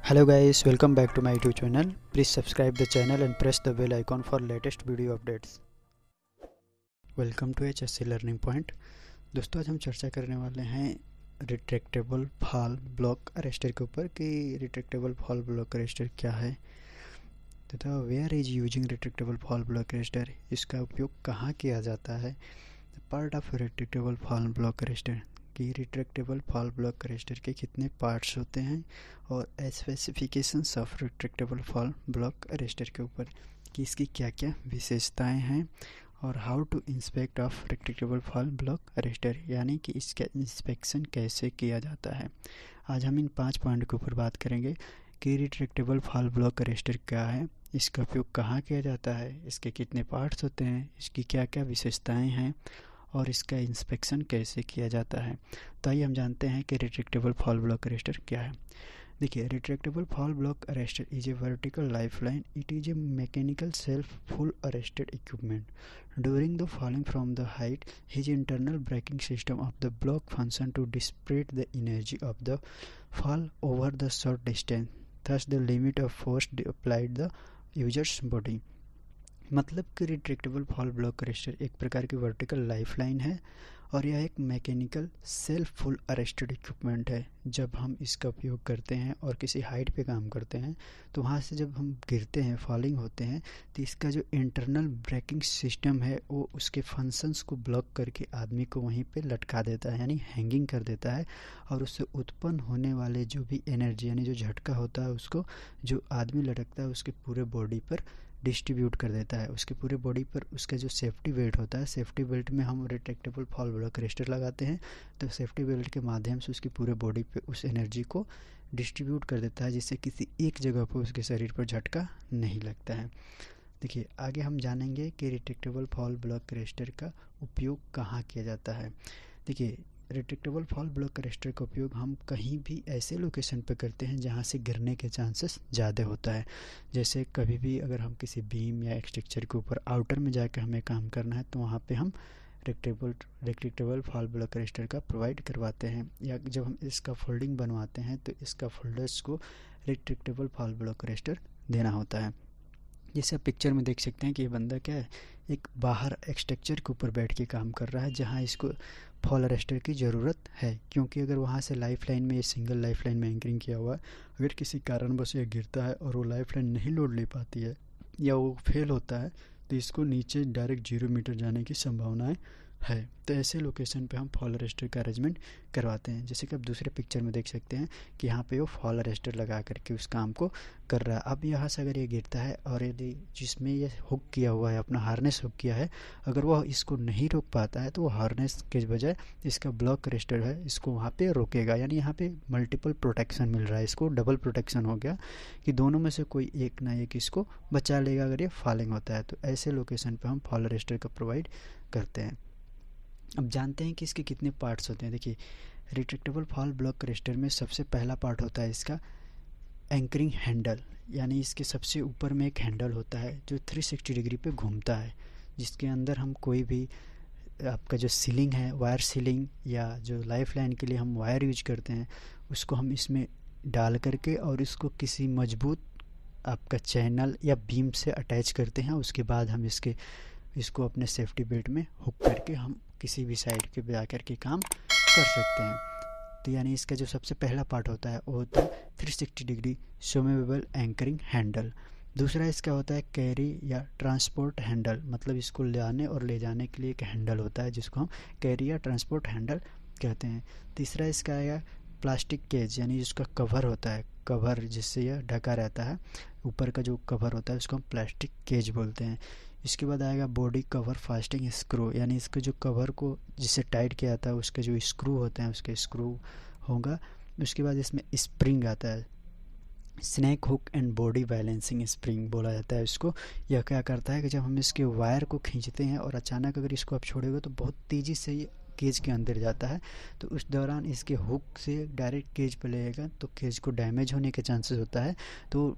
Hello guys, welcome back to my YouTube channel. Please subscribe the channel and press the bell icon for latest video updates. Welcome to HSC Learning Point. दोस्तों आज हम चर्चा करने वाले हैं retractable fall block arrester के ऊपर कि रिट्रैक्टेबल फॉल ब्लॉक अरेस्टर क्या है तथा where is using retractable fall block arrester, इसका उपयोग कहाँ किया जाता है। Part of retractable fall block arrester कि रिट्रैक्टेबल फॉल ब्लॉक अरेस्टर के कितने पार्ट्स होते हैं और specifications of retractable fall block arrester के ऊपर कि इसकी क्या क्या विशेषताएं हैं और how to inspect of retractable fall block arrester, यानी कि इसका इंस्पेक्शन कैसे किया जाता है। आज हम इन 5 पॉइंट के ऊपर बात करेंगे कि रिट्रैक्टेबल फॉल ब्लॉक अरेस्टर क्या है, इसका उपयोग कहाँ किया जाता है, इसके कितने पार्ट्स होते हैं, इसकी क्या क्या विशेषताएँ हैं और इसका इंस्पेक्शन कैसे किया जाता है। तो आइए हम जानते हैं कि रिट्रैक्टेबल फॉल ब्लॉक अरेस्टर क्या है। देखिए, retractable fall block arrester is a vertical lifeline. It is a mechanical self full arrested equipment. During the falling from the height, his internal braking system of the block function to dissipate the energy of the fall over the short distance. Thus the limit of force applied the user's body. मतलब कि retractable fall block arrester एक प्रकार की vertical lifeline है और यह एक mechanical self full arrested equipment है। जब हम इसका उपयोग करते हैं और किसी हाइट पे काम करते हैं तो वहाँ से जब हम गिरते हैं, फॉलिंग होते हैं, तो इसका जो इंटरनल ब्रेकिंग सिस्टम है वो उसके फंक्शंस को ब्लॉक करके आदमी को वहीं पे लटका देता है, यानी हैंगिंग कर देता है। और उससे उत्पन्न होने वाले जो भी एनर्जी यानी जो झटका होता है उसको जो आदमी लटकता है उसके पूरे बॉडी पर डिस्ट्रीब्यूट कर देता है। उसके पूरे बॉडी पर उसका जो सेफ्टी बेल्ट होता है, सेफ्टी बेल्ट में हम रिट्रैक्टेबल फॉल ब्लॉक अरेस्टर लगाते हैं तो सेफ्टी बेल्ट के माध्यम से उसकी पूरे बॉडी पे उस एनर्जी को डिस्ट्रीब्यूट कर देता है जिससे किसी एक जगह पर उसके शरीर पर झटका नहीं लगता है। देखिए, आगे हम जानेंगे कि रिट्रैक्टेबल फॉल ब्लॉक अरेस्टर का उपयोग कहाँ किया जाता है। देखिए, रिट्रैक्टेबल फॉल ब्लॉक अरेस्टर का उपयोग हम कहीं भी ऐसे लोकेशन पर करते हैं जहाँ से गिरने के चांसेस ज़्यादा होता है। जैसे कभी भी अगर हम किसी बीम या स्ट्रक्चर के ऊपर आउटर में जाकर हमें काम करना है तो वहाँ पे हम रिट्रैक्टेबल फॉल ब्लॉक अरेस्टर का प्रोवाइड करवाते हैं। या जब हम इसका फोल्डिंग बनवाते हैं तो इसका फोल्डर्स को रिट्रैक्टेबल फॉल ब्लॉक अरेस्टर देना होता है। जैसे आप पिक्चर में देख सकते हैं कि ये बंदा क्या है, एक बाहर स्ट्रक्चर के ऊपर बैठ के काम कर रहा है जहाँ इसको फॉल अरेस्टर की ज़रूरत है, क्योंकि अगर वहाँ से लाइफ लाइन में, ये सिंगल लाइफ लाइन में एंकरिंग किया हुआ है, अगर किसी कारणवश ये गिरता है और वो लाइफ लाइन नहीं लोड ले पाती है या वो फेल होता है तो इसको नीचे डायरेक्ट 0 मीटर जाने की संभावनाएं है। तो ऐसे लोकेशन पे हम फॉल अरेस्टर का अरेंजमेंट करवाते हैं। जैसे कि आप दूसरे पिक्चर में देख सकते हैं कि यहाँ पे वो फॉल अरेस्टर लगा करके उस काम को कर रहा है। अब यहाँ से अगर ये गिरता है और यदि जिसमें ये हुक किया हुआ है, अपना हार्नेस हुक किया है, अगर वह इसको नहीं रोक पाता है तो वो हार्नेस के बजाय इसका ब्लॉक अरेस्टर है इसको वहाँ पे रोकेगा। यानी यहाँ पे मल्टीपल प्रोटेक्शन मिल रहा है, इसको डबल प्रोटेक्शन हो गया कि दोनों में से कोई एक ना एक इसको बचा लेगा अगर ये फॉलिंग होता है। तो ऐसे लोकेशन पर हम फॉल अरेस्टर का प्रोवाइड करते हैं। अब जानते हैं कि इसके कितने पार्ट्स होते हैं। देखिए, रिट्रैक्टेबल फॉल ब्लॉक अरेस्टर में सबसे पहला पार्ट होता है इसका एंकरिंग हैंडल, यानी इसके सबसे ऊपर में एक हैंडल होता है जो 360 डिग्री पे घूमता है, जिसके अंदर हम कोई भी आपका जो सीलिंग है, वायर सीलिंग या जो लाइफ लाइन के लिए हम वायर यूज करते हैं उसको हम इसमें डाल करके और इसको किसी मजबूत आपका चैनल या बीम से अटैच करते हैं। उसके बाद हम इसको अपने सेफ्टी बेल्ट में हुक करके हम किसी भी साइड के जा कर के काम कर सकते हैं। तो यानी इसका जो सबसे पहला पार्ट होता है वो होता है 360 डिग्री स्विमेबल एंकरिंग हैंडल। दूसरा इसका होता है कैरी या ट्रांसपोर्ट हैंडल, मतलब इसको ले आने और ले जाने के लिए एक हैंडल होता है जिसको हम कैरी या ट्रांसपोर्ट हैंडल कहते हैं। तीसरा इसका आएगा प्लास्टिक केज, यानी जिसका कवर होता है, कवर जिससे यह ढका रहता है, ऊपर का जो कवर होता है उसको हम प्लास्टिक केज बोलते हैं। इसके बाद आएगा बॉडी कवर फास्टिंग स्क्रू, यानी इसके जो कवर को जिससे टाइट किया जाता है उसके जो स्क्रू होते हैं उसके स्क्रू होगा। उसके बाद इसमें स्प्रिंग आता है, snack hook and body balancing spring बोला जाता है इसको। यह क्या करता है कि जब हम इसके वायर को खींचते हैं और अचानक अगर इसको आप छोड़ोगे तो बहुत तेज़ी से ये केज के अंदर जाता है, तो उस दौरान इसके हुक से डायरेक्ट केज पर लगेगा तो केज को डैमेज होने के चांसेस होता है। तो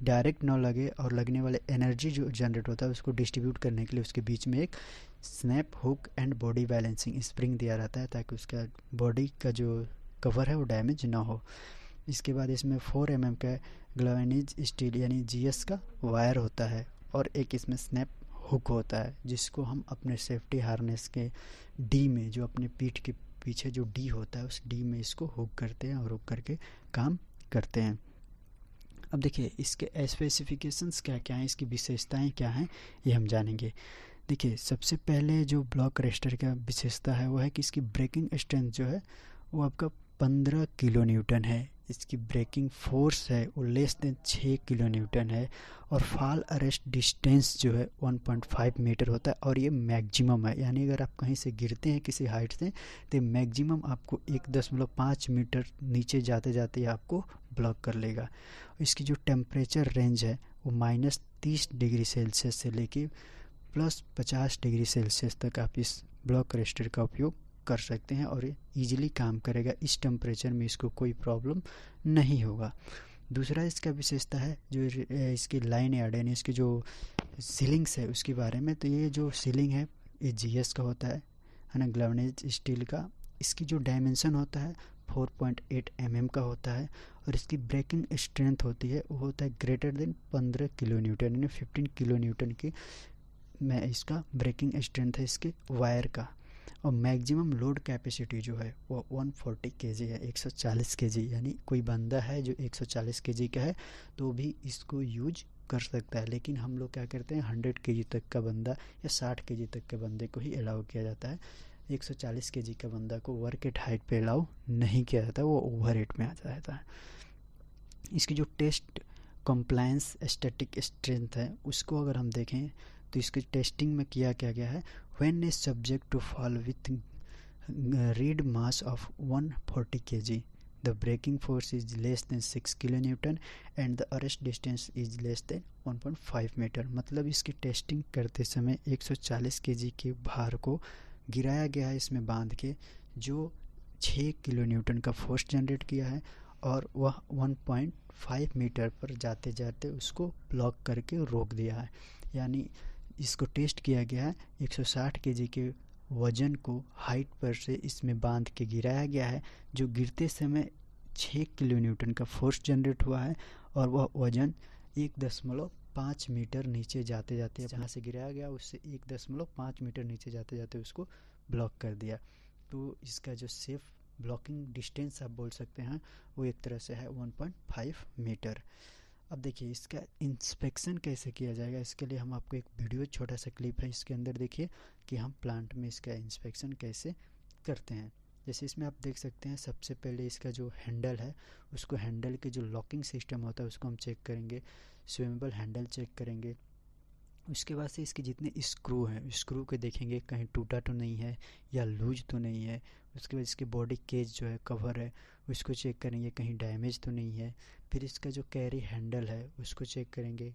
डायरेक्ट ना लगे और लगने वाले एनर्जी जो जनरेट होता है उसको डिस्ट्रीब्यूट करने के लिए उसके बीच में एक snap hook and body balancing spring दिया रहता है ताकि उसका बॉडी का जो कवर है वो डैमेज ना हो। इसके बाद इसमें 4 mm का गैल्वेनाइज स्टील यानी GS का वायर होता है और एक इसमें स्नैप हुक होता है जिसको हम अपने सेफ्टी हार्नेस के डी में, जो अपने पीठ के पीछे जो डी होता है उस डी में इसको हुक करते हैं और हुक करके काम करते हैं। अब देखिए इसके स्पेसिफिकेशंस क्या क्या हैं, इसकी विशेषताएं क्या हैं, ये हम जानेंगे। देखिए सबसे पहले जो ब्लॉक अरेस्टर का विशेषता है वो है कि इसकी ब्रेकिंग स्ट्रेंथ जो है वो आपका 15 किलो न्यूटन है। इसकी ब्रेकिंग फोर्स है वो लेस देन 6 किलो न्यूटन है और फॉल अरेस्ट डिस्टेंस जो है 1.5 मीटर होता है और ये मैक्सिमम है, यानी अगर आप कहीं से गिरते हैं किसी हाइट से तो मैक्सिमम आपको 1.5 मीटर नीचे जाते जाते आपको ब्लॉक कर लेगा। इसकी जो टेम्परेचर रेंज है वो -30 डिग्री सेल्सियस से लेके +50 डिग्री सेल्सियस तक आप इस ब्लॉक अरेस्टर का उपयोग कर सकते हैं और ये ईजिली काम करेगा। इस टेम्परेचर में इसको कोई प्रॉब्लम नहीं होगा। दूसरा इसका विशेषता है जो इसकी लाइन यार्ड यानी इसकी जो सीलिंग्स है उसके बारे में। तो ये जो सीलिंग है ये GS का होता है ना, गैल्वेनाइज्ड स्टील का। इसकी जो डायमेंशन होता है 4.8 mm का होता है और इसकी ब्रेकिंग स्ट्रेंथ होती है वो होता है ग्रेटर देन 15 किलो न्यूटन यानी 15 किलो न्यूटन की में इसका ब्रेकिंग स्ट्रेंथ है इसके वायर का। और मैक्सिमम लोड कैपेसिटी जो है वो 140 kg है, 140 kg, यानी कोई बंदा है जो 140 kg का है तो भी इसको यूज कर सकता है। लेकिन हम लोग क्या करते हैं 100 kg तक का बंदा या 60 kg तक के बंदे को ही अलाउ किया जाता है। 140 kg का बंदा को वर्क एट हाइट पे अलाउ नहीं किया जाता, वो ओवर एट में आ जाता है। इसकी जो टेस्ट कंप्लायंस स्टैटिक स्ट्रेंथ है उसको अगर हम देखें तो इसकी टेस्टिंग में किया क्या गया है, when a subject to fall with reed mass of 140 kg the braking force is less than 6 kilo newton and the arrest distance is less than 1.5 metre. मतलब इसकी टेस्टिंग करते समय 140 kg के भार को गिराया गया है इसमें बांध के, जो 6 किलो न्यूटन का फोर्स जनरेट किया है और वह 1.5 मीटर पर जाते जाते उसको ब्लॉक करके रोक दिया है। यानी इसको टेस्ट किया गया है 160 kg के वजन को हाइट पर से इसमें बांध के गिराया गया है, जो गिरते समय 6 किलो न्यूटन का फोर्स जनरेट हुआ है और वह वजन 1.5 मीटर नीचे जाते जाते जहाँ से गिराया गया उससे 1.5 मीटर नीचे जाते जाते उसको ब्लॉक कर दिया। तो इसका जो सेफ ब्लॉकिंग डिस्टेंस आप बोल सकते हैं वो एक तरह से है 1.5 मीटर। अब देखिए इसका इंस्पेक्शन कैसे किया जाएगा, इसके लिए हम आपको एक वीडियो छोटा सा क्लिप है इसके अंदर देखिए कि हम प्लांट में इसका इंस्पेक्शन कैसे करते हैं। जैसे इसमें आप देख सकते हैं सबसे पहले इसका जो हैंडल है उसको, हैंडल के जो लॉकिंग सिस्टम होता है उसको हम चेक करेंगे, स्विमेबल हैंडल चेक करेंगे। उसके बाद से इसके जितने स्क्रू हैं स्क्रू के देखेंगे कहीं टूटा तो नहीं है या लूज तो नहीं है। उसके बाद इसके बॉडी केज जो है कवर है उसको चेक करेंगे कहीं डैमेज तो नहीं है। फिर इसका जो कैरी हैंडल है उसको चेक करेंगे।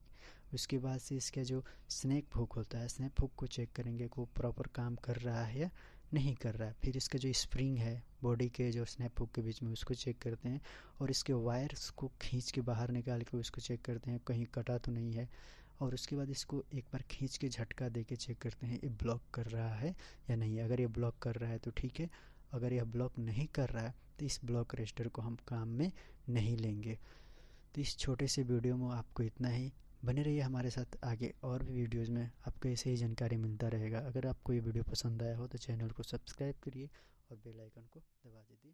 उसके बाद से इसका जो स्नैप हुक होता है स्नैप हुक को चेक करेंगे कि वो प्रॉपर काम कर रहा है या नहीं कर रहा है। फिर इसका जो स्प्रिंग है बॉडी के जो स्नैप हुक के बीच में उसको चेक करते हैं और इसके वायर्स को खींच के बाहर निकाल के उसको चेक करते हैं कहीं कटा तो नहीं है। और उसके बाद इसको एक बार खींच के झटका दे के चेक करते हैं ये ब्लॉक कर रहा है या नहीं। अगर ये ब्लॉक कर रहा है तो ठीक है, अगर यह ब्लॉक नहीं कर रहा है तो इस ब्लॉक अरेस्टर को हम काम में नहीं लेंगे। तो इस छोटे से वीडियो में आपको इतना ही। बने रहिए हमारे साथ, आगे और भी वीडियोस में आपको ऐसे ही जानकारी मिलता रहेगा। अगर आपको ये वीडियो पसंद आया हो तो चैनल को सब्सक्राइब करिए और बेल आइकन को दबा दीजिए।